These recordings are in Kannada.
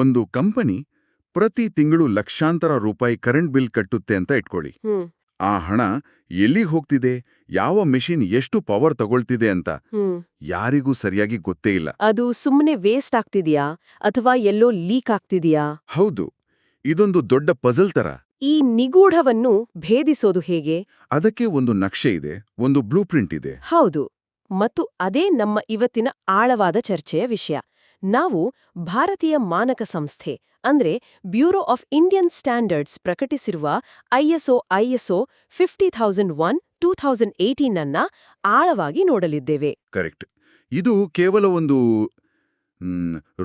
ಒಂದು ಕಂಪನಿ ಪ್ರತಿ ತಿಂಗಳು ಲಕ್ಷಾಂತರ ರೂಪಾಯಿ ಕರೆಂಟ್ ಬಿಲ್ ಕಟ್ಟುತ್ತೆ ಅಂತ ಇಟ್ಕೊಳ್ಳಿ. ಹ್ಮ್ ಆ ಹಣ ಎಲ್ಲಿಗೆ ಹೋಗ್ತಿದೆ, ಯಾವ ಮೆಷಿನ್ ಎಷ್ಟು ಪವರ್ ತಗೊಳ್ತಿದೆ ಅಂತ ಹ್ಮ್ ಯಾರಿಗೂ ಸರಿಯಾಗಿ ಗೊತ್ತೇ ಇಲ್ಲ. ಅದು ಸುಮ್ಮನೆ ವೇಸ್ಟ್ ಆಗ್ತಿದ್ಯಾ ಅಥವಾ ಎಲ್ಲೋ ಲೀಕ್ ಆಗ್ತಿದ್ಯಾ? ಹೌದು, ಇದೊಂದು ದೊಡ್ಡ ಪಜಲ್ ತರ. ಈ ನಿಗೂಢವನ್ನು ಭೇದಿಸೋದು ಹೇಗೆ? ಅದಕ್ಕೆ ಒಂದು ನಕ್ಷೆ ಇದೆ, ಒಂದು ಬ್ಲೂ ಪ್ರಿಂಟ್ ಇದೆ. ಹೌದು, ಮತ್ತು ಅದೇ ನಮ್ಮ ಇವತ್ತಿನ ಆಳವಾದ ಚರ್ಚೆಯ ವಿಷಯ. ನಾವು ಭಾರತೀಯ ಮಾನಕ ಸಂಸ್ಥೆ ಅಂದ್ರೆ ಬ್ಯೂರೋ ಆಫ್ ಇಂಡಿಯನ್ ಸ್ಟ್ಯಾಂಡರ್ಡ್ಸ್ ಪ್ರಕಟಿಸಿರುವ ಐಎಸ್ಒ 50001 2018 ಅನ್ನ ಆಳವಾಗಿ ನೋಡಲಿದ್ದೇವೆ. ಕರೆಕ್ಟ್. ಇದು ಕೇವಲ ಒಂದು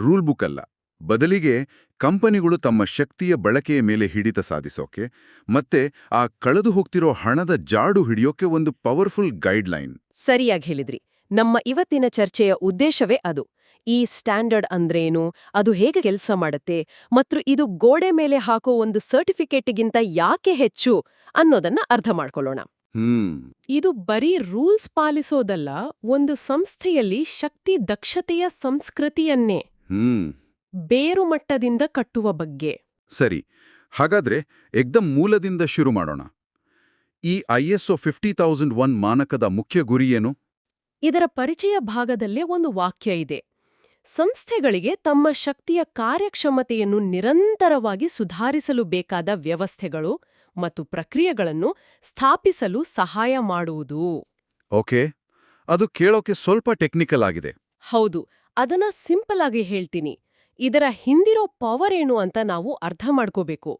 ರೂಲ್ ಬುಕ್ ಅಲ್ಲ. ಬದಲಿಗೆ ಕಂಪನಿಗಳು ತಮ್ಮ ಶಕ್ತಿಯ ಬಳಕೆಯ ಮೇಲೆ ಹಿಡಿತ ಸಾಧಿಸೋಕೆ ಮತ್ತೆ ಆ ಕಳೆದು ಹೋಗ್ತಿರೋ ಹಣದ ಜಾಡು ಹಿಡಿಯೋಕೆ ಒಂದು ಪವರ್ಫುಲ್ ಗೈಡ್ಲೈನ್. ಸರಿಯಾಗಿ ಹೇಳಿದ್ರಿ. ನಮ್ಮ ಇವತ್ತಿನ ಚರ್ಚೆಯ ಉದ್ದೇಶವೇ ಅದು. ಈ ಸ್ಟ್ಯಾಂಡರ್ಡ್ ಅಂದ್ರೇನು, ಅದು ಹೇಗೆ ಕೆಲಸ ಮಾಡುತ್ತೆ, ಮತ್ತು ಇದು ಗೋಡೆ ಮೇಲೆ ಹಾಕೋ ಒಂದು ಸರ್ಟಿಫಿಕೇಟ್ಗಿಂತ ಯಾಕೆ ಹೆಚ್ಚು ಅನ್ನೋದನ್ನ ಅರ್ಥ ಮಾಡ್ಕೊಳ್ಳೋಣ. ಇದು ಬರೀ ರೂಲ್ಸ್ ಪಾಲಿಸೋದಲ್ಲ, ಒಂದು ಸಂಸ್ಥೆಯಲ್ಲಿ ಶಕ್ತಿ ದಕ್ಷತೆಯ ಸಂಸ್ಕೃತಿಯನ್ನೇ ಬೇರು ಮಟ್ಟದಿಂದ ಕಟ್ಟುವ ಬಗ್ಗೆ. ಸರಿ, ಹಾಗಾದ್ರೆ ಎಕ್ದಮ್ ಮೂಲದಿಂದ ಶುರು ಮಾಡೋಣ. ಈ ಐಎಸ್ಒ 50001 ಮಾನಕದ ಮುಖ್ಯ ಗುರಿ ಏನು? ಇದರ ಪರಿಚಯ ಭಾಗದಲ್ಲೇ ಒಂದು ವಾಕ್ಯ ಇದೆ. ಸಂಸ್ಥೆಗಳಿಗೆ ತಮ್ಮ ಶಕ್ತಿಯ ಕಾರ್ಯಕ್ಷಮತೆಯನ್ನು ನಿರಂತರವಾಗಿ ಸುಧಾರಿಸಲು ಬೇಕಾದ ವ್ಯವಸ್ಥೆಗಳು ಮತ್ತು ಪ್ರಕ್ರಿಯೆಗಳನ್ನು ಸ್ಥಾಪಿಸಲು ಸಹಾಯ ಮಾಡುವುದು. ಓಕೆ, ಅದು ಕೇಳೋಕೆ ಸ್ವಲ್ಪ ಟೆಕ್ನಿಕಲ್ ಆಗಿದೆ. ಹೌದು, ಅದನ್ನ ಸಿಂಪಲ್ ಆಗಿ ಹೇಳ್ತೀನಿ. ಇದರ ಹಿಂದಿರೋ ಪವರ್ ಏನು ಅಂತ ನಾವು ಅರ್ಥ ಮಾಡ್ಕೋಬೇಕು.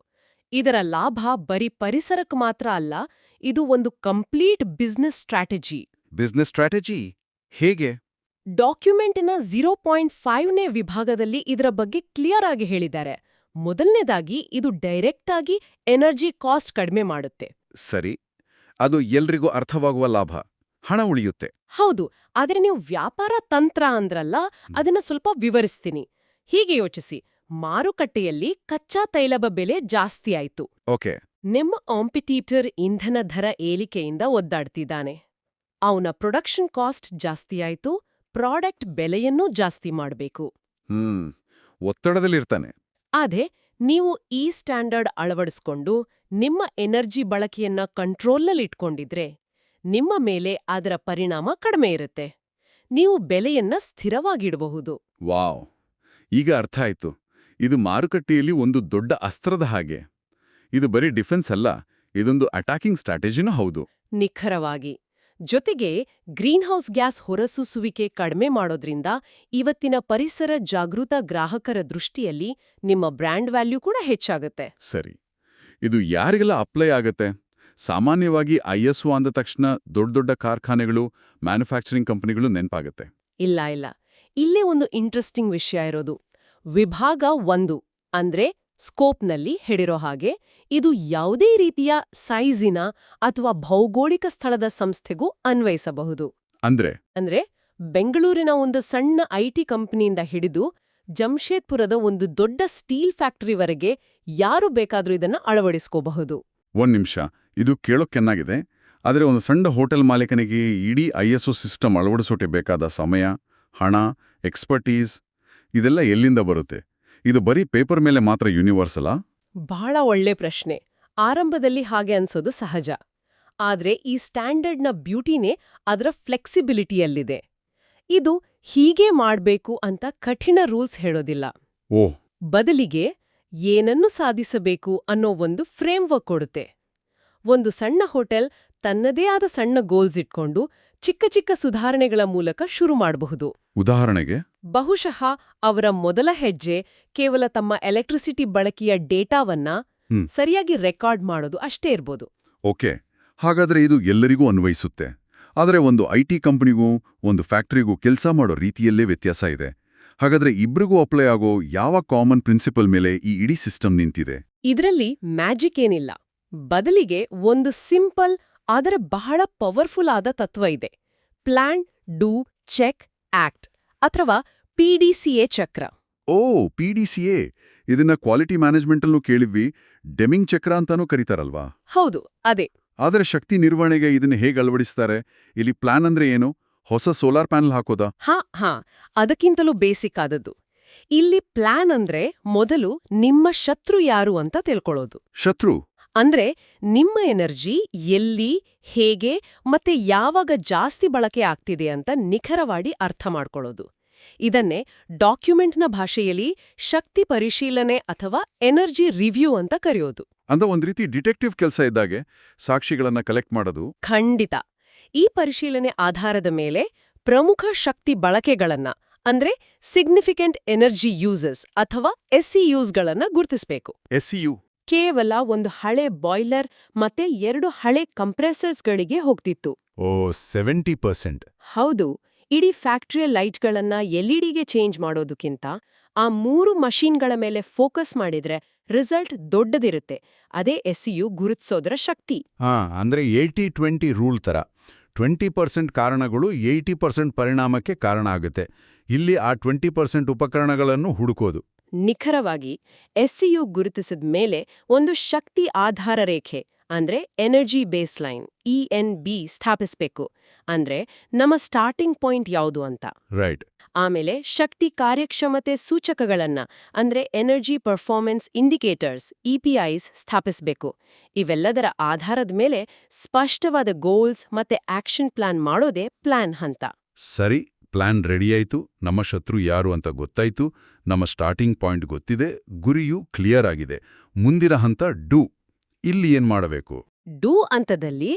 ಇದರ ಲಾಭ ಬರೀ ಪರಿಸರಕ್ಕೆ ಮಾತ್ರ ಅಲ್ಲ, ಇದು ಒಂದು complete business strategy. Business strategy ಹೇಗೆ? ಡಾಕ್ಯುಮೆಂಟಿನ 0.5ನೇ ವಿಭಾಗದಲ್ಲಿ ಇದರ ಬಗ್ಗೆ ಕ್ಲಿಯರ್ ಆಗಿ ಹೇಳಿದ್ದಾರೆ. ಮೊದಲನೇದಾಗಿ, ಇದು ಡೈರೆಕ್ಟ್ ಆಗಿ ಎನರ್ಜಿ ಕಾಸ್ಟ್ ಕಡಿಮೆ ಮಾಡುತ್ತೆ. ಸರಿ, ಅದು ಎಲ್ರಿಗೂ ಅರ್ಥವಾಗುವ ಲಾಭ, ಹಣ ಉಳಿಯುತ್ತೆ. ಹೌದು, ಆದ್ರೆ ನೀವು ವ್ಯಾಪಾರ ತಂತ್ರ ಅಂದ್ರಲ್ಲ, ಅದನ್ನ ಸ್ವಲ್ಪ ವಿವರಿಸ್ತೀನಿ. ಹೀಗೆ ಯೋಚಿಸಿ, ಮಾರುಕಟ್ಟೆಯಲ್ಲಿ ಕಚ್ಚಾ ತೈಲದ ಬೆಲೆ ಜಾಸ್ತಿ ಆಯ್ತು. ಓಕೆ. ನಿಮ್ಮ ಕಾಂಪಿಟೀಟರ್ ಇಂಧನ ದರ ಏರಿಕೆಯಿಂದ ಒದ್ದಾಡ್ತಿದ್ದಾನೆ. ಅವನ ಪ್ರೊಡಕ್ಷನ್ ಕಾಸ್ಟ್ ಜಾಸ್ತಿ ಆಯ್ತು, ಪ್ರಾಡಕ್ಟ್ ಬೆಲೆಯನ್ನೂ ಜಾಸ್ತಿ ಮಾಡಬೇಕು. ಒತ್ತಡದಲ್ಲಿರ್ತಾನೆ. ಆದ್ರೆ ನೀವು ಈ ಸ್ಟ್ಯಾಂಡರ್ಡ್ ಅಳವಡಿಸ್ಕೊಂಡು ನಿಮ್ಮ ಎನರ್ಜಿ ಬಳಕೆಯನ್ನ ಕಂಟ್ರೋಲ್ನಲ್ಲಿಟ್ಕೊಂಡಿದ್ರೆ ನಿಮ್ಮ ಮೇಲೆ ಅದರ ಪರಿಣಾಮ ಕಡಿಮೆ ಇರುತ್ತೆ. ನೀವು ಬೆಲೆಯನ್ನ ಸ್ಥಿರವಾಗಿಡಬಹುದು. ವಾವ್, ಈಗ ಅರ್ಥ ಆಯ್ತು. ಇದು ಮಾರುಕಟ್ಟೆಯಲ್ಲಿ ಒಂದು ದೊಡ್ಡ ಅಸ್ತ್ರದ ಹಾಗೆ. ಇದು ಬರೀ ಡಿಫೆನ್ಸ್ ಅಲ್ಲ, ಇದೊಂದು ಅಟ್ಯಾಕಿಂಗ್ ಸ್ಟ್ರಾಟಜಿನೂ ಹೌದು. ನಿಖರವಾಗಿ. ಜೊತೆಗೆ ಗ್ರೀನ್ಹೌಸ್ ಗ್ಯಾಸ್ ಹೊರಸೂಸುವಿಕೆ ಕಡಿಮೆ ಮಾಡೋದ್ರಿಂದ ಇವತ್ತಿನ ಪರಿಸರ ಜಾಗೃತ ಗ್ರಾಹಕರ ದೃಷ್ಟಿಯಲ್ಲಿ ನಿಮ್ಮ ಬ್ರ್ಯಾಂಡ್ ವ್ಯಾಲ್ಯೂ ಕೂಡ ಹೆಚ್ಚಾಗುತ್ತೆ. ಸರಿ, ಇದು ಯಾರಿಗೆಲ್ಲ ಅಪ್ಲೈ ಆಗತ್ತೆ? ಸಾಮಾನ್ಯವಾಗಿ ಐಎಸ್ಒ ಅಂದ ತಕ್ಷಣ ದೊಡ್ಡ ದೊಡ್ಡ ಕಾರ್ಖಾನೆಗಳು, ಮ್ಯಾನುಫ್ಯಾಕ್ಚರಿಂಗ್ ಕಂಪನಿಗಳು ನೆನಪಾಗತ್ತೆ. ಇಲ್ಲ, ಇಲ್ಲೇ ಒಂದು ಇಂಟ್ರೆಸ್ಟಿಂಗ್ ವಿಷಯ ಇರೋದು. ವಿಭಾಗ 1 ಅಂದ್ರೆ ಸ್ಕೋಪ್ನಲ್ಲಿ ಹೇಳಿರೋ ಹಾಗೆ, ಇದು ಯಾವುದೇ ರೀತಿಯ ಸೈಜಿನ ಅಥವಾ ಭೌಗೋಳಿಕ ಸ್ಥಳದ ಸಂಸ್ಥೆಗೂ ಅನ್ವಯಿಸಬಹುದು. ಅಂದ್ರೆ ಬೆಂಗಳೂರಿನ ಒಂದು ಸಣ್ಣ ಐಟಿ ಕಂಪನಿಯಿಂದ ಹಿಡಿದು ಜಮ್ಶೇದ್ಪುರದ ಒಂದು ದೊಡ್ಡ ಸ್ಟೀಲ್ ಫ್ಯಾಕ್ಟರಿವರೆಗೆ ಯಾರು ಬೇಕಾದ್ರೂ ಇದನ್ನ ಅಳವಡಿಸ್ಕೋಬಹುದು. ಒಂದ್ ನಿಮಿಷ, ಇದು ಕೇಳೋಕ್ ಚೆನ್ನಾಗಿದೆ. ಆದರೆ ಒಂದು ಸಣ್ಣ ಹೋಟೆಲ್ ಮಾಲೀಕನಿಗೆ ಇಡೀ ಐಎಸ್ಒ ಸಿಸ್ಟಮ್ ಅಳವಡಿಸೋಕೆ ಬೇಕಾದ ಸಮಯ, ಹಣ, ಎಕ್ಸ್ಪರ್ಟೀಸ್ ಇದೆಲ್ಲ ಎಲ್ಲಿಂದ ಬರುತ್ತೆ? ಇದು ಬರೀ ಪೇಪರ್ ಮೇಲೆ ಮಾತ್ರ ಯೂನಿವರ್ಸಲ್ಲ? ಬಹಳ ಒಳ್ಳೆ ಪ್ರಶ್ನೆ. ಆರಂಭದಲ್ಲಿ ಹಾಗೆ ಅನ್ಸೋದು ಸಹಜ. ಆದ್ರೆ ಈ ಸ್ಟ್ಯಾಂಡರ್ಡ್ನ ಬ್ಯೂಟಿನೇ ಅದರ ಫ್ಲೆಕ್ಸಿಬಿಲಿಟಿಯಲ್ಲಿದೆ. ಇದು ಹೀಗೆ ಮಾಡ್ಬೇಕು ಅಂತ ಕಠಿಣ ರೂಲ್ಸ್ ಹೇಳೋದಿಲ್ಲ. ಬದಲಿಗೆ ಏನನ್ನು ಸಾಧಿಸಬೇಕು ಅನ್ನೋ ಒಂದು ಫ್ರೇಮ್ವರ್ಕ್ ಕೊಡುತ್ತೆ. ಒಂದು ಸಣ್ಣ ಹೋಟೆಲ್ ತನ್ನದೇ ಆದ ಸಣ್ಣ ಗೋಲ್ಸ್ ಇಟ್ಕೊಂಡು ಚಿಕ್ಕ ಚಿಕ್ಕ ಸುಧಾರಣೆಗಳ ಮೂಲಕ ಶುರು ಮಾಡಬಹುದು. ಉದಾಹರಣೆಗೆ, ಬಹುಶಃ ಅವರ ಮೊದಲ ಹೆಜ್ಜೆ ಕೇವಲ ತಮ್ಮ ಎಲೆಕ್ಟ್ರಿಸಿಟಿ ಬಳಕೆಯ ಡೇಟಾವನ್ನ ಸರಿಯಾಗಿ ರೆಕಾರ್ಡ್ ಮಾಡೋದು ಅಷ್ಟೇ ಇರ್ಬೋದು. ಓಕೆ, ಹಾಗಾದ್ರೆ ಇದು ಎಲ್ಲರಿಗೂ ಅನ್ವಯಿಸುತ್ತೆ. ಆದರೆ ಒಂದು ಐಟಿ ಕಂಪನಿಗೂ ಒಂದು ಫ್ಯಾಕ್ಟರಿಗೂ ಕೆಲಸ ಮಾಡೋ ರೀತಿಯಲ್ಲೇ ವ್ಯತ್ಯಾಸ ಇದೆ. ಹಾಗಾದ್ರೆ ಇಬ್ರಿಗೂ ಅಪ್ಲೈ ಆಗೋ ಯಾವ ಕಾಮನ್ ಪ್ರಿನ್ಸಿಪಲ್ ಮೇಲೆ ಈ ಇಡೀ ಸಿಸ್ಟಮ್ ನಿಂತಿದೆ? ಇದರಲ್ಲಿ ಮ್ಯಾಜಿಕ್ ಏನಿಲ್ಲ. ಬದಲಿಗೆ ಒಂದು ಸಿಂಪಲ್ ಆದರೆ ಬಹಳ ಪವರ್ಫುಲ್ ಆದ ತತ್ವ ಇದೆ. ಪ್ಲಾನ್, ಡೂ, ಚೆಕ್, ಆಕ್ಟ್ ಅಥವಾ PDCA ಚಕ್ರ. PDCA, ಇದನ್ನ ಕ್ವಾಲಿಟಿ ಮ್ಯಾನೇಜ್ಮೆಂಟಲ್ಲೂ ಕೇಳಿದ್ವಿ. ಡೆಮಿಂಗ್ ಚಕ್ರ ಅಂತಾನೂ ಕರೀತಾರಲ್ವಾ? ಹೌದು, ಅದೇ. ಆದರೆ ಶಕ್ತಿ ನಿರ್ವಹಣೆಗೆ ಇದನ್ನ ಹೇಗೆ ಅಳವಡಿಸ್ತಾರೆ? ಇಲ್ಲಿ ಪ್ಲಾನ್ ಅಂದ್ರೆ ಏನು? ಹೊಸ ಸೋಲಾರ್ ಪ್ಯಾನೆಲ್ ಹಾಕೋದಾ? ಹಾ, ಅದಕ್ಕಿಂತಲೂ ಬೇಸಿಕ್ ಆದದ್ದು. ಇಲ್ಲಿ ಪ್ಲಾನ್ ಅಂದ್ರೆ ಮೊದಲು ನಿಮ್ಮ ಶತ್ರು ಯಾರು ಅಂತ ತಿಳ್ಕೊಳ್ಳೋದು. ಶತ್ರು. ಅಂದ್ರೆ ನಿಮ್ಮ ಎನರ್ಜಿ ಎಲ್ಲಿ, ಹೇಗೆ ಮತ್ತೆ ಯಾವಾಗ ಜಾಸ್ತಿ ಬಳಕೆ ಆಗ್ತಿದೆ ಅಂತ ನಿಖರವಾಗಿ ಅರ್ಥ ಮಾಡ್ಕೊಳ್ಳೋದು. ಇದನ್ನೇ ಡಾಕ್ಯುಮೆಂಟ್ನ ಭಾಷೆಯಲ್ಲಿ ಶಕ್ತಿ ಪರಿಶೀಲನೆ ಅಥವಾ ಎನರ್ಜಿ ರಿವ್ಯೂ ಅಂತ ಕರೆಯೋದು. ಅಂದ ಒಂದ್ ರೀತಿ ಡಿಟೆಕ್ಟಿವ್ ಕೆಲಸ ಇದ್ದಾಗೆ ಸಾಕ್ಷಿಗಳನ್ನ ಕಲೆಕ್ಟ್ ಮಾಡೋದು. ಖಂಡಿತ. ಈ ಪರಿಶೀಲನೆ ಆಧಾರದ ಮೇಲೆ ಪ್ರಮುಖ ಶಕ್ತಿ ಬಳಕೆಗಳನ್ನ ಅಂದ್ರೆ ಸಿಗ್ನಿಫಿಕೆಂಟ್ ಎನರ್ಜಿ ಯೂಸಸ್ ಅಥವಾ SEUsಗಳನ್ನ ಗುರುತಿಸಬೇಕು. SEU. ಕೇವಲ ಒಂದು ಹಳೆ ಬಾಯ್ಲರ್ ಮತ್ತೆ 2 ಹಳೆ ಕಂಪ್ರೆಸರ್ಸ್ಗಳಿಗೆ ಹೋಗ್ತಿತ್ತು. ಓ 70%. ಹೌದು. ಇಡೀ ಫ್ಯಾಕ್ಟರಿಯ ಲೈಟ್ಗಳನ್ನ LEDಗೆ ಚೇಂಜ್ ಮಾಡೋದಕ್ಕಿಂತ ಆ 3 ಮಷೀನ್ಗಳ ಮೇಲೆ ಫೋಕಸ್ ಮಾಡಿದ್ರೆ ರಿಸಲ್ಟ್ ದೊಡ್ಡದಿರುತ್ತೆ. ಅದೇ SEU ಗುರುತಿಸೋದ್ರ ಶಕ್ತಿ. ಅಂದ್ರೆ 80-20 ರೂಲ್ ತರ 20% ಕಾರಣಗಳು 80% ಪರಿಣಾಮಕ್ಕೆ ಕಾರಣ ಆಗುತ್ತೆ. ಇಲ್ಲಿ ಆ 20% ಉಪಕರಣಗಳನ್ನು ಹುಡುಕೋದು. ನಿಖರವಾಗಿ SEU ಗುರುತಿಸಿದ ಮೇಲೆ ಒಂದು ಶಕ್ತಿ ಆಧಾರ ರೇಖೆ ಅಂದ್ರೆ ಎನರ್ಜಿ ಬೇಸ್ಲೈನ್ ENB ಸ್ಥಾಪಿಸಬೇಕು. ಅಂದ್ರೆ ನಮ್ಮ ಸ್ಟಾರ್ಟಿಂಗ್ ಪಾಯಿಂಟ್ ಯಾವುದು ಅಂತ. ರೈಟ್. ಆಮೇಲೆ ಶಕ್ತಿ ಕಾರ್ಯಕ್ಷಮತೆ ಸೂಚಕಗಳನ್ನ ಅಂದ್ರೆ ಎನರ್ಜಿ ಪರ್ಫಾರ್ಮೆನ್ಸ್ ಇಂಡಿಕೇಟರ್ಸ್ EPIs ಸ್ಥಾಪಿಸಬೇಕು. ಇವೆಲ್ಲದರ ಆಧಾರದ ಮೇಲೆ ಸ್ಪಷ್ಟವಾದ ಗೋಲ್ಸ್ ಮತ್ತೆ ಆಕ್ಷನ್ ಪ್ಲಾನ್ ಮಾಡೋದೇ ಪ್ಲಾನ್ ಹಂತ. ಸರಿ, ಪ್ಲಾನ್ ರೆಡಿಯಾಯ್ತು, ನಮ್ಮ ಶತ್ರು ಯಾರು ಅಂತ ಗೊತ್ತಾಯ್ತು, ನಮ್ಮ ಸ್ಟಾರ್ಟಿಂಗ್ ಪಾಯಿಂಟ್ ಗೊತ್ತಿದೆ, ಗುರಿಯೂ ಕ್ಲಿಯರ್ ಆಗಿದೆ. ಮುಂದಿನ ಹಂತ ಡೂ. ಇಲ್ಲಿ ಏನ್ ಮಾಡಬೇಕು? ಡೂ ಹಂತದಲ್ಲಿ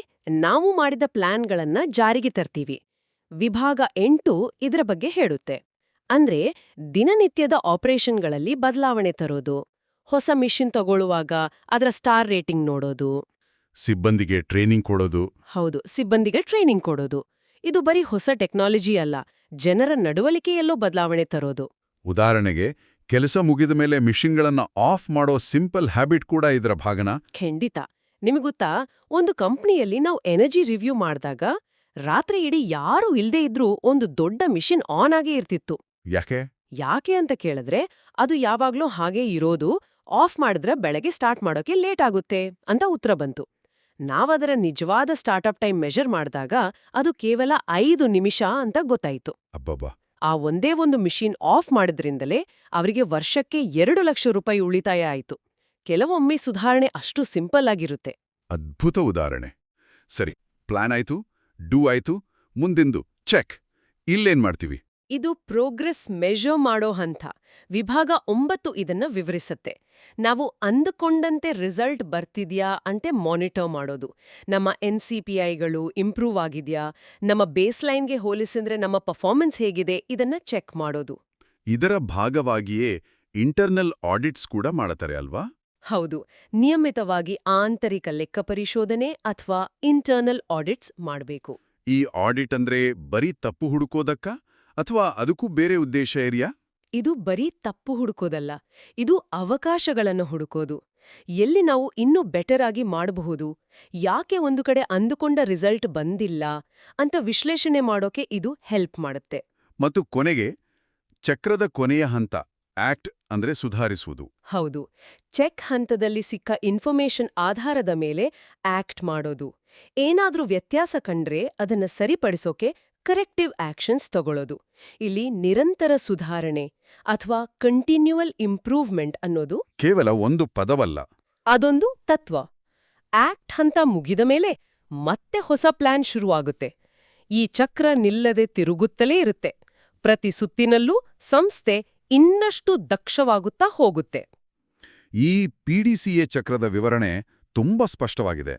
ನಾವು ಮಾಡಿದ ಪ್ಲಾನ್ಗಳನ್ನ ಜಾರಿಗೆ ತರ್ತೀವಿ. ವಿಭಾಗ 8 ಇದರ ಬಗ್ಗೆ ಹೇಳುತ್ತೆ. ಅಂದ್ರೆ ದಿನನಿತ್ಯದ ಆಪರೇಷನ್ಗಳಲ್ಲಿ ಬದಲಾವಣೆ ತರೋದು, ಹೊಸ ಮಿಷಿನ್ ತಗೊಳ್ಳುವಾಗ ಅದರ ಸ್ಟಾರ್ ರೇಟಿಂಗ್ ನೋಡೋದು, ಸಿಬ್ಬಂದಿಗೆ ಟ್ರೈನಿಂಗ್ ಕೊಡೋದು. ಹೌದು, ಸಿಬ್ಬಂದಿಗೆ ಟ್ರೈನಿಂಗ್ ಕೊಡೋದು. ಇದು ಬರೀ ಹೊಸ ಟೆಕ್ನಾಲಜಿ ಅಲ್ಲ, ಜನರ ನಡವಳಿಕೆಯಲ್ಲೂ ಬದಲಾವಣೆ ತರೋದು. ಉದಾಹರಣೆಗೆ, ಕೆಲಸ ಮುಗಿದ ಮೇಲೆ ಮಿಷಿನ್ಗಳನ್ನ ಆಫ್ ಮಾಡೋ ಸಿಂಪಲ್ ಹ್ಯಾಬಿಟ್ ಕೂಡ ಇದರ ಭಾಗನ. ಖಂಡಿತ. ನಿಮಗೊತ್ತಾ, ಒಂದು ಕಂಪ್ನಿಯಲ್ಲಿ ನಾವು ಎನರ್ಜಿ ರಿವ್ಯೂ ಮಾಡಿದಾಗ ರಾತ್ರಿ ಇಡೀ ಯಾರೂ ಇಲ್ದೇ ಇದ್ರೂ ಒಂದು ದೊಡ್ಡ ಮಿಷಿನ್ ಆನ್ ಆಗೇ ಇರ್ತಿತ್ತು. ಯಾಕೆ ಅಂತ ಕೇಳಿದ್ರೆ, ಅದು ಯಾವಾಗ್ಲೂ ಹಾಗೇ ಇರೋದು, ಆಫ್ ಮಾಡಿದ್ರೆ ಬೆಳಗ್ಗೆ ಸ್ಟಾರ್ಟ್ ಮಾಡೋಕೆ ಲೇಟ್ ಆಗುತ್ತೆ ಅಂತ ಉತ್ತರ ಬಂತು. ನಾವದರ ನಿಜವಾದ ಸ್ಟಾರ್ಟ್ಅಪ್ ಟೈಮ್ ಮೆಷರ್ ಮಾಡಿದಾಗ ಅದು ಕೇವಲ 5 ನಿಮಿಷ ಅಂತ ಗೊತ್ತಾಯ್ತು. ಅಬ್ಬಬ್ಬಾ. ಆ ಒಂದೇ ಒಂದು ಮಿಷಿನ್ ಆಫ್ ಮಾಡಿದ್ರಿಂದಲೇ ಅವರಿಗೆ ವರ್ಷಕ್ಕೆ 2 ಲಕ್ಷ ರೂಪಾಯಿ ಉಳಿತಾಯ ಆಯಿತು. ಕೆಲವೊಮ್ಮೆ ಸುಧಾರಣೆ ಅಷ್ಟು ಸಿಂಪಲ್ ಆಗಿರುತ್ತೆ. ಅದ್ಭುತ ಉದಾಹರಣೆ. ಸರಿ, ಪ್ಲಾನ್ ಆಯ್ತು, ಡೂ ಆಯ್ತು, ಮುಂದಿಂದು ಚೆಕ್. ಇಲ್ಲೇನ್ ಮಾಡ್ತೀವಿ? ಇದು ಪ್ರೋಗ್ರೆಸ್ ಮೆಷರ್ ಮಾಡೋ ಹಂತ. ವಿಭಾಗ 9 ಇದನ್ನ ವಿವರಿಸತ್ತೆ. ನಾವು ಅಂದುಕೊಂಡಂತೆ ರಿಸಲ್ಟ್ ಬರ್ತಿದ್ಯಾ ಅಂತೆ ಮಾನಿಟರ್ ಮಾಡೋದು. ನಮ್ಮ NCPIಗಳು ಇಂಪ್ರೂವ್ ಆಗಿದ್ಯಾ, ನಮ್ಮ ಬೇಸ್ಲೈನ್ಗೆ ಹೋಲಿಸಿದ್ರೆ ನಮ್ಮ ಪರ್ಫಾರ್ಮೆನ್ಸ್ ಹೇಗಿದೆ, ಇದನ್ನ ಚೆಕ್ ಮಾಡೋದು. ಇದರ ಭಾಗವಾಗಿಯೇ ಇಂಟರ್ನಲ್ ಆಡಿಟ್ಸ್ ಕೂಡ ಮಾಡತಾರೆ ಅಲ್ವಾ? ಹೌದು, ನಿಯಮಿತವಾಗಿ ಆಂತರಿಕ ಲೆಕ್ಕ ಪರಿಶೋಧನೆ ಅಥವಾ ಇಂಟರ್ನಲ್ ಆಡಿಟ್ಸ್ ಮಾಡಬೇಕು. ಈ ಆಡಿಟ್ ಅಂದ್ರೆ ಬರೀ ತಪ್ಪು ಹುಡುಕೋದಕ್ಕ ಅಥವಾ ಅದಕ್ಕೂ ಬೇರೆ ಉದ್ದೇಶ ಇದೆಯಾ? ಇದು ಬರೀ ತಪ್ಪು ಹುಡುಕೋದಲ್ಲ, ಇದು ಅವಕಾಶಗಳನ್ನು ಹುಡುಕೋದು. ಎಲ್ಲಿ ನಾವು ಇನ್ನೂ ಬೆಟರ್ ಆಗಿ ಮಾಡಬಹುದು, ಯಾಕೆ ಒಂದು ಕಡೆ ಅಂದುಕೊಂಡ ರಿಸಲ್ಟ್ ಬಂದಿಲ್ಲ ಅಂತ ವಿಶ್ಲೇಷಣೆ ಮಾಡೋಕೆ ಇದು ಹೆಲ್ಪ್ ಮಾಡುತ್ತೆ. ಮತ್ತು ಕೊನೆಗೆ ಚಕ್ರದ ಕೊನೆಯ ಹಂತ ಆಕ್ಟ್ ಅಂದ್ರೆ ಸುಧಾರಿಸುವುದು. ಹೌದು, ಚೆಕ್ ಹಂತದಲ್ಲಿ ಸಿಕ್ಕ ಇನ್ಫಾರ್ಮೇಷನ್ ಆಧಾರದ ಮೇಲೆ ಆಕ್ಟ್ ಮಾಡೋದು. ಏನಾದ್ರೂ ವ್ಯತ್ಯಾಸ ಕಂಡ್ರೆ ಅದನ್ನ ಸರಿಪಡಿಸೋಕೆ ಕರೆಕ್ಟಿವ್ ಆಕ್ಷನ್ಸ್ ತಗೊಳ್ಳೋದು. ಇಲ್ಲಿ ನಿರಂತರ ಸುಧಾರಣೆ ಅಥವಾ ಕಂಟಿನ್ಯೂಯಲ್ ಇಂಪ್ರೂವ್ಮೆಂಟ್ ಅನ್ನೋದು ಕೇವಲ ಒಂದು ಪದವಲ್ಲ, ಅದೊಂದು ತತ್ವ. ಆಕ್ಟ್ ಹಂತ ಮುಗಿದ ಮೇಲೆ ಮತ್ತೆ ಹೊಸ ಪ್ಲಾನ್ ಶುರುವಾಗುತ್ತೆ. ಈ ಚಕ್ರ ನಿಲ್ಲದೆ ತಿರುಗುತ್ತಲೇ ಇರುತ್ತೆ. ಪ್ರತಿ ಸುತ್ತಿನಲ್ಲೂ ಸಂಸ್ಥೆ ಇನ್ನಷ್ಟು ದಕ್ಷವಾಗುತ್ತಾ ಹೋಗುತ್ತೆ. ಈ PDCA ಚಕ್ರದ ವಿವರಣೆ ತುಂಬಾ ಸ್ಪಷ್ಟವಾಗಿದೆ.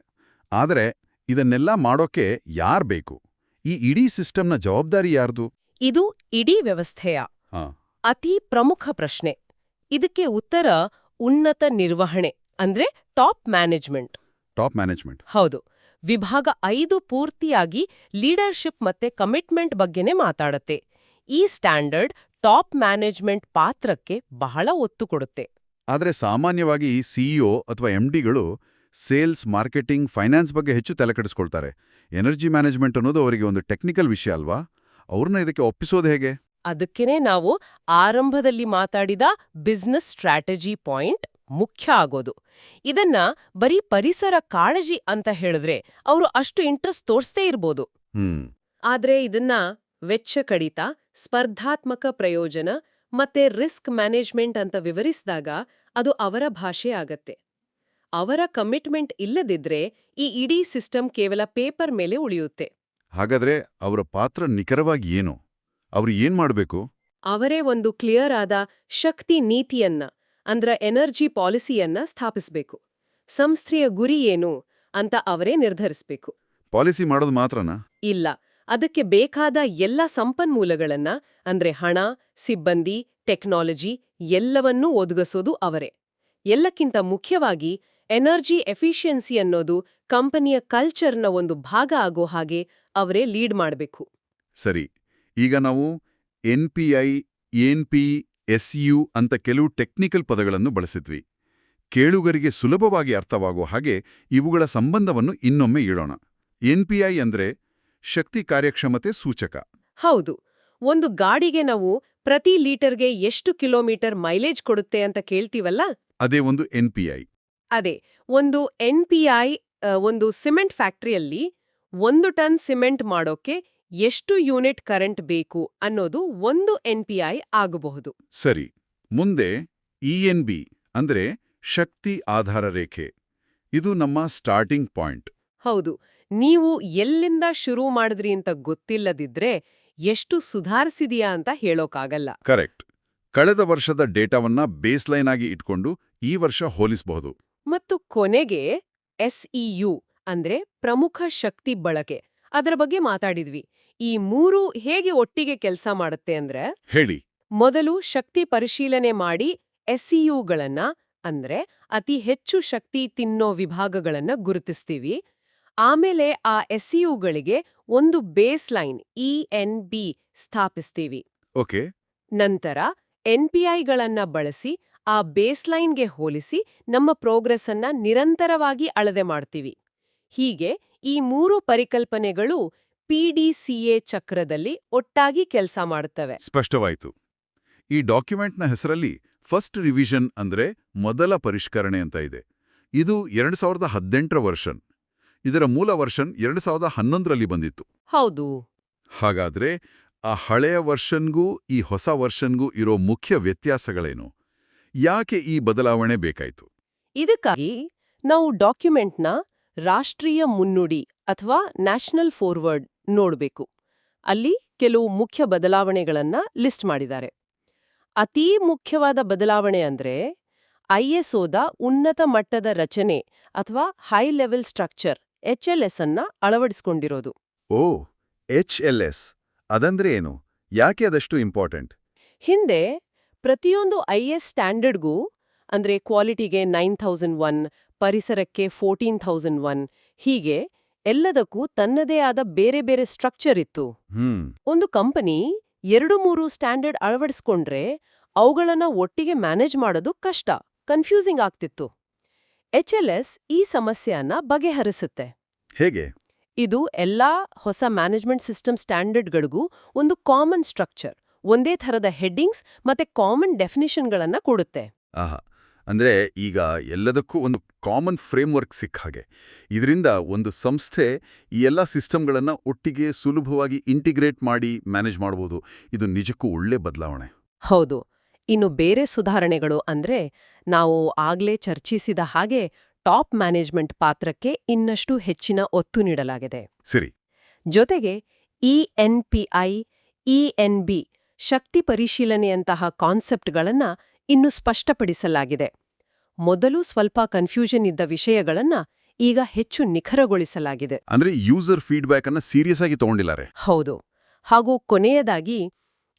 ಆದರೆ ಇದನ್ನೆಲ್ಲ ಮಾಡೋಕೆ ಯಾರ್ ಬೇಕು? ಈ ಇಡೀ ಸಿಸ್ಟಮ್ನ ಜವಾಬ್ದಾರಿ ಯಾರ್ದು? ಇದು ಇಡೀ ವ್ಯವಸ್ಥೆಯ ಅತಿ ಪ್ರಮುಖ ಪ್ರಶ್ನೆ. ಇದಕ್ಕೆ ಉತ್ತರ ಉನ್ನತ ನಿರ್ವಹಣೆ ಅಂದ್ರೆ ಟಾಪ್ ಮ್ಯಾನೇಜ್ಮೆಂಟ್. Top management. ಹೌದು. ವಿಭಾಗ 5 ಪೂರ್ತಿಯಾಗಿ ಲೀಡರ್ಶಿಪ್ ಮತ್ತೆ ಕಮಿಟ್ಮೆಂಟ್ ಬಗ್ಗೆನೇ ಮಾತಾಡತ್ತೆ. ಈ ಸ್ಟ್ಯಾಂಡರ್ಡ್ ಟಾಪ್ ಮ್ಯಾನೇಜ್ಮೆಂಟ್ ಪಾತ್ರಕ್ಕೆ ಬಹಳ ಒತ್ತು ಕೊಡುತ್ತೆ. ಆದರೆ ಸಾಮಾನ್ಯವಾಗಿ CEO ಅಥವಾ MDಗಳು ಸೇಲ್ಸ್, ಮಾರ್ಕೆಟಿಂಗ್, ಫೈನಾನ್ಸ್ ಬಗ್ಗೆ ಹೆಚ್ಚು ತಲೆಕೆಡಿಸ್ಕೊಳ್ತಾರೆ. ಎನರ್ಜಿ ಮ್ಯಾನೇಜ್ಮೆಂಟ್ ಅನ್ನೋದು ಅವರಿಗೆ ಒಂದು ಟೆಕ್ನಿಕಲ್ ವಿಷಯ ಅಲ್ವಾ? ಅವ್ರನ್ನ ಇದಕ್ಕೆ ಒಪ್ಪಿಸೋದು ಹೇಗೆ? ಅದಕ್ಕೇನೆ ನಾವು ಆರಂಭದಲ್ಲಿ ಮಾತಾಡಿದ ಬಿಸ್ನೆಸ್ ಸ್ಟ್ರಾಟಜಿ ಪಾಯಿಂಟ್ ಮುಖ್ಯ ಆಗೋದು. ಇದನ್ನ ಬರೀ ಪರಿಸರ ಕಾಳಜಿ ಅಂತ ಹೇಳಿದ್ರೆ ಅವರು ಅಷ್ಟು ಇಂಟ್ರೆಸ್ಟ್ ತೋರಿಸ್ತೇ ಇರ್ಬೋದು. ಆದ್ರೆ ಇದನ್ನ ವೆಚ್ಚ ಕಡಿತ, ಸ್ಪರ್ಧಾತ್ಮಕ ಪ್ರಯೋಜನ, ಮತ್ತೆ ರಿಸ್ಕ್ ಮ್ಯಾನೇಜ್ಮೆಂಟ್ ಅಂತ ವಿವರಿಸಿದಾಗ ಅದು ಅವರ ಭಾಷೆ ಆಗತ್ತೆ. ಅವರ ಕಮಿಟ್ಮೆಂಟ್ ಇಲ್ಲದಿದ್ರೆ ಈ ಇಡೀ ಸಿಸ್ಟಮ್ ಕೇವಲ ಪೇಪರ್ ಮೇಲೆ ಉಳಿಯುತ್ತೆ. ಹಾಗಾದ್ರೆ ಅವರ ಪಾತ್ರ ನಿಖರವಾಗಿ ಏನು? ಅವ್ರು ಏನ್ ಮಾಡ್ಬೇಕು? ಅವರೇ ಒಂದು ಕ್ಲಿಯರ್ ಆದ ಶಕ್ತಿ ನೀತಿಯನ್ನ ಅಂದ್ರ ಎನರ್ಜಿ ಪಾಲಿಸಿಯನ್ನ ಸ್ಥಾಪಿಸಬೇಕು. ಸಂಸ್ಥೆಯ ಗುರಿ ಏನು ಅಂತ ಅವರೇ ನಿರ್ಧರಿಸಬೇಕು. ಪಾಲಿಸಿ ಮಾಡೋದು ಮಾತ್ರನಾ? ಇಲ್ಲ, ಅದಕ್ಕೆ ಬೇಕಾದ ಎಲ್ಲ ಸಂಪನ್ಮೂಲಗಳನ್ನ ಅಂದ್ರೆ ಹಣ, ಸಿಬ್ಬಂದಿ, ಟೆಕ್ನಾಲಜಿ ಎಲ್ಲವನ್ನೂ ಒದಗಿಸೋದು ಅವರೇ. ಎಲ್ಲಕ್ಕಿಂತ ಮುಖ್ಯವಾಗಿ ಎನರ್ಜಿ ಎಫಿಷಿಯನ್ಸಿ ಅನ್ನೋದು ಕಂಪನಿಯ ಕಲ್ಚರ್ನ ಒಂದು ಭಾಗ ಆಗೋ ಹಾಗೆ ಅವರೇ ಲೀಡ್ ಮಾಡಬೇಕು. ಸರಿ, ಈಗ ನಾವು NPI, ENP, SU ಅಂತ ಕೆಲವು ಟೆಕ್ನಿಕಲ್ ಪದಗಳನ್ನು ಬಳಸಿದ್ವಿ. ಕೇಳುಗರಿಗೆ ಸುಲಭವಾಗಿ ಅರ್ಥವಾಗೋ ಹಾಗೆ ಇವುಗಳ ಸಂಬಂಧವನ್ನು ಇನ್ನೊಮ್ಮೆ ಇಡೋಣ. NPI ಅಂದ್ರೆ ಶಕ್ತಿ ಕಾರ್ಯಕ್ಷಮತೆ ಸೂಚಕ. ಹೌದು, ಒಂದು ಗಾಡಿಗೆ ನಾವು ಪ್ರತಿ ಲೀಟರ್ಗೆ ಎಷ್ಟು ಕಿಲೋಮೀಟರ್ ಮೈಲೇಜ್ ಕೊಡುತ್ತೆ ಅಂತ ಕೇಳ್ತೀವಲ್ಲ, ಅದೇ ಒಂದು NPI. ಅದೇ ಒಂದು NPI. ಒಂದು ಸಿಮೆಂಟ್ ಫ್ಯಾಕ್ಟರಿಯಲ್ಲಿ 1 ಟನ್ ಸಿಮೆಂಟ್ ಮಾಡೋಕೆ ಎಷ್ಟು ಯೂನಿಟ್ ಕರೆಂಟ್ ಬೇಕು ಅನ್ನೋದು ಒಂದು NPI ಆಗಬಹುದು. ಸರಿ, ಮುಂದೆ ENB ಅಂದ್ರೆ ಶಕ್ತಿ ಆಧಾರ ರೇಖೆ. ಇದು ನಮ್ಮ ಸ್ಟಾರ್ಟಿಂಗ್ ಪಾಯಿಂಟ್. ಹೌದು, ನೀವು ಎಲ್ಲಿಂದ ಶುರು ಮಾಡಿದ್ರಿ ಅಂತ ಗೊತ್ತಿಲ್ಲದಿದ್ರೆ ಎಷ್ಟು ಸುಧಾರಿಸಿದೆಯಾ ಅಂತ ಹೇಳೋಕ್ಕಾಗಲ್ಲ. ಕರೆಕ್ಟ್. ಕಳೆದ ವರ್ಷದ ಡೇಟಾವನ್ನ ಬೇಸ್ಲೈನ್ ಆಗಿ ಇಟ್ಕೊಂಡು ಈ ವರ್ಷ ಹೋಲಿಸಬಹುದು. ಮತ್ತು ಕೊನೆಗೆ SEU ಅಂದ್ರೆ ಪ್ರಮುಖ ಶಕ್ತಿ ಬಳಕೆ, ಅದರ ಬಗ್ಗೆ ಮಾತಾಡಿದ್ವಿ. ಈ ಮೂರು ಹೇಗೆ ಒಟ್ಟಿಗೆ ಕೆಲಸ ಮಾಡುತ್ತೆ ಅಂದ್ರೆ, ಹೇಳಿ. ಮೊದಲು ಶಕ್ತಿ ಪರಿಶೀಲನೆ ಮಾಡಿ SEUಗಳನ್ನ ಅಂದ್ರೆ ಅತಿ ಹೆಚ್ಚು ಶಕ್ತಿ ತಿನ್ನೋ ವಿಭಾಗಗಳನ್ನ ಗುರುತಿಸ್ತೀವಿ. ಆಮೇಲೆ ಆ SEUಗಳಿಗೆ ಒಂದು ಬೇಸ್ ಲೈನ್ ENB ಸ್ಥಾಪಿಸ್ತೀವಿ. ಓಕೆ. ನಂತರ NPIಗಳನ್ನ ಬಳಸಿ ಆ ಬೇಸ್ಲೈನ್ಗೆ ಹೋಲಿಸಿ ನಮ್ಮ ಪ್ರೋಗ್ರೆಸ್ ಅನ್ನ ನಿರಂತರವಾಗಿ ಅಳತೆ ಮಾಡ್ತೀವಿ. ಹೀಗೆ ಈ ಮೂರು ಪರಿಕಲ್ಪನೆಗಳು PDCA ಚಕ್ರದಲ್ಲಿ ಒಟ್ಟಾಗಿ ಕೆಲಸ ಮಾಡುತ್ತವೆ. ಸ್ಪಷ್ಟವಾಯಿತು. ಈ ಡಾಕ್ಯುಮೆಂಟ್ನ ಹೆಸರಲ್ಲಿ ಫಸ್ಟ್ ರಿವಿಷನ್ ಅಂದ್ರೆ ಮೊದಲ ಪರಿಷ್ಕರಣೆ ಅಂತ ಇದೆ. ಇದು 2018ರ ವರ್ಷನ್. ಇದರ ಮೂಲ ವರ್ಷನ್ 2011ರಲ್ಲಿ ಬಂದಿತ್ತು. ಹೌದು. ಹಾಗಾದ್ರೆ ಆ ಹಳೆಯ ವರ್ಷನ್ಗೂ ಈ ಹೊಸ ವರ್ಷನ್ಗೂ ಇರೋ ಮುಖ್ಯ ವ್ಯತ್ಯಾಸಗಳೇನು? ಯಾಕೆ ಈ ಬದಲಾವಣೆ ಬೇಕಾಯಿತು? ಇದಕ್ಕಾಗಿ ನಾವು ಡಾಕ್ಯುಮೆಂಟ್ನ ರಾಷ್ಟ್ರೀಯ ಮುನ್ನುಡಿ ಅಥವಾ ನ್ಯಾಷನಲ್ ಫಾರ್ವರ್ಡ್ ನೋಡಬೇಕು. ಅಲ್ಲಿ ಕೆಲವು ಮುಖ್ಯ ಬದಲಾವಣೆಗಳನ್ನ ಲಿಸ್ಟ್ ಮಾಡಿದ್ದಾರೆ. ಅತೀ ಮುಖ್ಯವಾದ ಬದಲಾವಣೆ ಅಂದ್ರೆ ISOದ ಉನ್ನತ ಮಟ್ಟದ ರಚನೆ ಅಥವಾ ಹೈ ಲೆವೆಲ್ ಸ್ಟ್ರಕ್ಚರ್ HLS ಅನ್ನ ಅಳವಡಿಸಿಕೊಂಡಿರೋದು. ಓ, HLS ಅದಂದ್ರೆ ಏನು? ಯಾಕೆ ಅದಷ್ಟು ಇಂಪಾರ್ಟೆಂಟ್? ಹಿಂದೆ ಪ್ರತಿಯೊಂದು IS ಸ್ಟ್ಯಾಂಡರ್ಡ್ಗೂ ಅಂದ್ರೆ ಕ್ವಾಲಿಟಿಗೆ 9001, ಪರಿಸರಕ್ಕೆ 14001, ಹೀಗೆ ಎಲ್ಲದಕ್ಕೂ ತನ್ನದೇ ಆದ ಬೇರೆ ಬೇರೆ ಸ್ಟ್ರಕ್ಚರ್ ಇತ್ತು. ಒಂದು ಕಂಪನಿ 2-3 ಸ್ಟ್ಯಾಂಡರ್ಡ್ ಅಳವಡಿಸ್ಕೊಂಡ್ರೆ ಅವುಗಳನ್ನ ಒಟ್ಟಿಗೆ ಮ್ಯಾನೇಜ್ ಮಾಡೋದು ಕಷ್ಟ, ಕನ್ಫ್ಯೂಸಿಂಗ್ ಆಗ್ತಿತ್ತು. HLS ಈ ಸಮಸ್ಯೆಯನ್ನ ಬಗೆಹರಿಸುತ್ತೆ. ಹೇಗೆ? ಇದು ಎಲ್ಲಾ ಹೊಸ ಮ್ಯಾನೇಜ್ಮೆಂಟ್ ಸಿಸ್ಟಮ್ ಸ್ಟ್ಯಾಂಡರ್ಡ್ಗಳಿಗೂ ಒಂದು ಕಾಮನ್ ಸ್ಟ್ರಕ್ಚರ್, ಒಂದೇ ಥರದ ಹೆಡ್ಡಿಂಗ್ಸ್ ಮತ್ತೆ ಕಾಮನ್ ಡೆಫಿನಿಷನ್ಗಳನ್ನ ಕೊಡುತ್ತೆ. ಆಹಾ, ಅಂದ್ರೆ ಈಗ ಎಲ್ಲದಕ್ಕೂ ಒಂದು ಕಾಮನ್ ಫ್ರೇಮ್ವರ್ಕ್ ಸಿಕ್ಕ ಹಾಗೆ. ಇದರಿಂದ ಒಂದು ಸಂಸ್ಥೆ ಈ ಎಲ್ಲ ಸಿಸ್ಟಮ್ಗಳನ್ನ ಒಟ್ಟಿಗೆ ಸುಲಭವಾಗಿ ಇಂಟಿಗ್ರೇಟ್ ಮಾಡಿ ಮ್ಯಾನೇಜ್ ಮಾಡಬಹುದು. ಇದು ನಿಜಕ್ಕೂ ಒಳ್ಳೆ ಬದಲಾವಣೆ. ಹೌದು. ಇನ್ನು ಬೇರೆ ಸುಧಾರಣೆಗಳು ಅಂದ್ರೆ ನಾವು ಆಗ್ಲೇ ಚರ್ಚಿಸಿದ ಹಾಗೆ ಟಾಪ್ ಮ್ಯಾನೇಜ್ಮೆಂಟ್ ಪಾತ್ರಕ್ಕೆ ಇನ್ನಷ್ಟು ಹೆಚ್ಚಿನ ಒತ್ತು ನೀಡಲಾಗಿದೆ. ಸರಿ. ಜೊತೆಗೆ ENPI, ENB ಶಕ್ತಿ ಪರಿಶೀಲನೆಯಂತಹ ಕಾನ್ಸೆಪ್ಟ್ಗಳನ್ನ ಇನ್ನು ಸ್ಪಷ್ಟಪಡಿಸಲಾಗಿದೆ. ಮೊದಲು ಸ್ವಲ್ಪ ಕನ್ಫ್ಯೂಷನ್ ಇದ್ದ ವಿಷಯಗಳನ್ನ ಈಗ ಹೆಚ್ಚು ನಿಖರಗೊಳಿಸಲಾಗಿದೆ. ಅಂದ್ರೆ ಯೂಸರ್ ಫೀಡ್ಬ್ಯಾಕ್ ಅನ್ನ ಸೀರಿಯಸ್ ಆಗಿ ತಗೊಂಡಿದ್ದಾರೆ. ಹೌದು. ಹಾಗೂ ಕೊನೆಯದಾಗಿ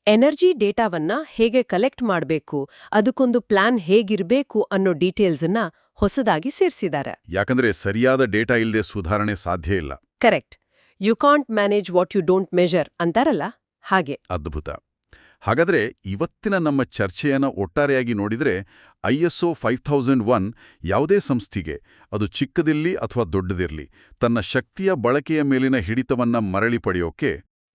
ಎನರ್ಜಿ ಡೇಟಾವನ್ನ ಹೇಗೆ ಕಲೆಕ್ಟ್ ಮಾಡಬೇಕು, ಅದಕ್ಕೊಂದು ಪ್ಲಾನ್ ಹೇಗಿರ್ಬೇಕು ಅನ್ನೋ ಡೀಟೇಲ್ಸನ್ನ ಹೊಸದಾಗಿ ಸೇರಿಸಿದ್ದಾರೆ. ಯಾಕಂದ್ರೆ ಸರಿಯಾದ ಡೇಟಾ ಇಲ್ಲದೆ ಸುಧಾರಣೆ ಸಾಧ್ಯ ಇಲ್ಲ. Correct. You can't manage what you don't measure ಅಂತಾರಲ್ಲ, ಹಾಗೆ. ಅದ್ಭುತ. ಹಾಗಾದ್ರೆ ಇವತ್ತಿನ ನಮ್ಮ ಚರ್ಚೆಯನ್ನ ಒಟ್ಟಾರೆಯಾಗಿ ನೋಡಿದ್ರೆ ISO 5001 ಯಾವುದೇ ಸಂಸ್ಥೆಗೆ, ಅದು ಚಿಕ್ಕದಿರ್ಲಿ ಅಥವಾ ದೊಡ್ಡದಿರ್ಲಿ, ತನ್ನ ಶಕ್ತಿಯ ಬಳಕೆಯ ಮೇಲಿನ ಹಿಡಿತವನ್ನ ಮರಳಿ ಪಡೆಯೋಕೆ,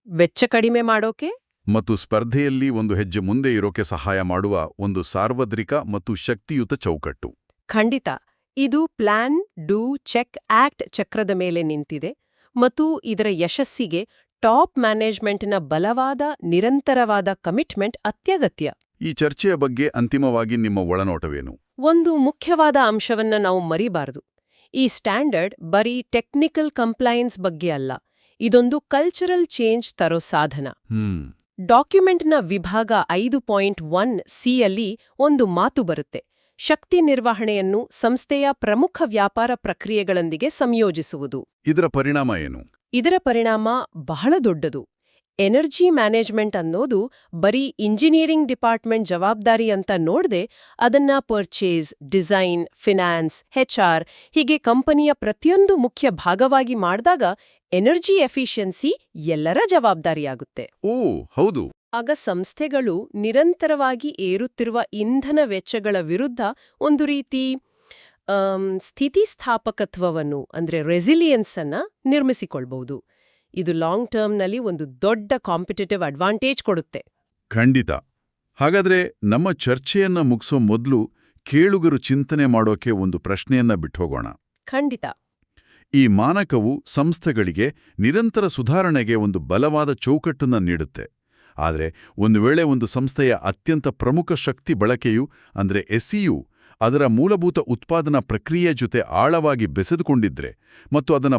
ವೆಚ್ಚ ಕಡಿಮೆ ಮಾಡೋಕೆ ಮತ್ತು ಸ್ಪರ್ಧೆಯಲ್ಲಿ ಒಂದು ಹೆಜ್ಜೆ ಮುಂದೆ ಇರೋಕೆ ಸಹಾಯ ಮಾಡುವ ಒಂದು ಸಾರ್ವತ್ರಿಕ ಮತ್ತು ಶಕ್ತಿಯುತ ಚೌಕಟ್ಟು. ಖಂಡಿತ. ಇದು ಪ್ಲಾನ್, ಡೂ, ಚೆಕ್, ಆಕ್ಟ್ ಚಕ್ರದ ಮೇಲೆ ನಿಂತಿದೆ ಮತ್ತು ಇದರ ಯಶಸ್ಸಿಗೆ ಟಾಪ್ ಮ್ಯಾನೇಜ್ಮೆಂಟ್ನ ಬಲವಾದ, ನಿರಂತರವಾದ ಕಮಿಟ್ಮೆಂಟ್ ಅತ್ಯಗತ್ಯ. ಈ ಚರ್ಚೆಯ ಬಗ್ಗೆ ಅಂತಿಮವಾಗಿ ನಿಮ್ಮ ಒಳನೋಟವೇನು? ಒಂದು ಮುಖ್ಯವಾದ ಅಂಶವನ್ನ ನಾವು ಮರಿಬಾರದು. ಈ ಸ್ಟ್ಯಾಂಡರ್ಡ್ ಬರೀ ಟೆಕ್ನಿಕಲ್ ಕಂಪ್ಲೈನ್ಸ್ ಬಗ್ಗೆ ಅಲ್ಲ, ಇದೊಂದು ಕಲ್ಚರಲ್ ಚೇಂಜ್ ತರೋ ಸಾಧನ. ಡಾಕ್ಯುಮೆಂಟ್ನ ವಿಭಾಗ 5.1 ಒಂದು ಮಾತು ಬರುತ್ತೆ: ಶಕ್ತಿ ನಿರ್ವಹಣೆಯನ್ನು ಸಂಸ್ಥೆಯ ಪ್ರಮುಖ ವ್ಯಾಪಾರ ಪ್ರಕ್ರಿಯೆಗಳೊಂದಿಗೆ ಸಂಯೋಜಿಸುವುದು. ಇದರ ಪರಿಣಾಮ ಏನು? ಇದರ ಪರಿಣಾಮ ಬಹಳ ದೊಡ್ಡದು. ಎನರ್ಜಿ ಮ್ಯಾನೇಜ್ಮೆಂಟ್ ಅನ್ನೋದು ಬರೀ ಇಂಜಿನಿಯರಿಂಗ್ ಡಿಪಾರ್ಟ್ಮೆಂಟ್ ಜವಾಬ್ದಾರಿ ಅಂತ ನೋಡದೆ, ಅದನ್ನ ಪರ್ಚೇಸ್, ಡಿಸೈನ್, ಫಿನಾನ್ಸ್, HR ಹೀಗೆ ಕಂಪನಿಯ ಪ್ರತಿಯೊಂದು ಮುಖ್ಯ ಭಾಗವಾಗಿ ಮಾಡಿದಾಗ ಎನರ್ಜಿ ಎಫಿಷಿಯನ್ಸಿ ಎಲ್ಲರ ಜವಾಬ್ದಾರಿಯಾಗುತ್ತೆ. ಓ ಹೌದು. ಆಗ ಸಂಸ್ಥೆಗಳು ನಿರಂತರವಾಗಿ ಏರುತ್ತಿರುವ ಇಂಧನ ವೆಚ್ಚಗಳ ವಿರುದ್ಧ ಒಂದು ರೀತಿ ಸ್ಥಿತಿಸ್ಥಾಪಕತ್ವವನ್ನು ಅಂದ್ರೆ ರೆಸಿಲಿಯನ್ಸ್ ಅನ್ನ ನಿರ್ಮಿಸಿಕೊಳ್ಬಹುದು. ಇದು ಲಾಂಗ್ ಟರ್ಮ್ನಲ್ಲಿ ಒಂದು ದೊಡ್ಡ ಕಾಂಪಿಟೇಟಿವ್ ಅಡ್ವಾಂಟೇಜ್ ಕೊಡುತ್ತೆ. ಖಂಡಿತ. ಹಾಗಾದ್ರೆ ನಮ್ಮ ಚರ್ಚೆಯನ್ನ ಮುಗಿಸೋ ಮೊದಲು ಕೇಳುಗರು ಚಿಂತನೆ ಮಾಡೋಕೆ ಒಂದು ಪ್ರಶ್ನೆಯನ್ನ ಬಿಟ್ಟೋಗೋಣ. ಖಂಡಿತ. ಈ ಮಾನಕವು ಸಂಸ್ಥೆಗಳಿಗೆ ನಿರಂತರ ಸುಧಾರಣೆಗೆ ಒಂದು ಬಲವಾದ ಚೌಕಟ್ಟನ್ನ ನೀಡುತ್ತೆ. ಆದರೆ ಒಂದು ವೇಳೆ ಒಂದು ಸಂಸ್ಥೆಯ ಅತ್ಯಂತ ಪ್ರಮುಖ ಶಕ್ತಿ ಬಳಕೆಯು ಅಂದ್ರೆ SEU ಅದರ ಮೂಲಭೂತ ಉತ್ಪಾದನಾ ಪ್ರಕ್ರಿಯೆ ಜೊತೆ ಆಳವಾಗಿ ಬೆಸೆದುಕೊಂಡಿದ್ರೆ ಮತ್ತು ಅದನ್ನ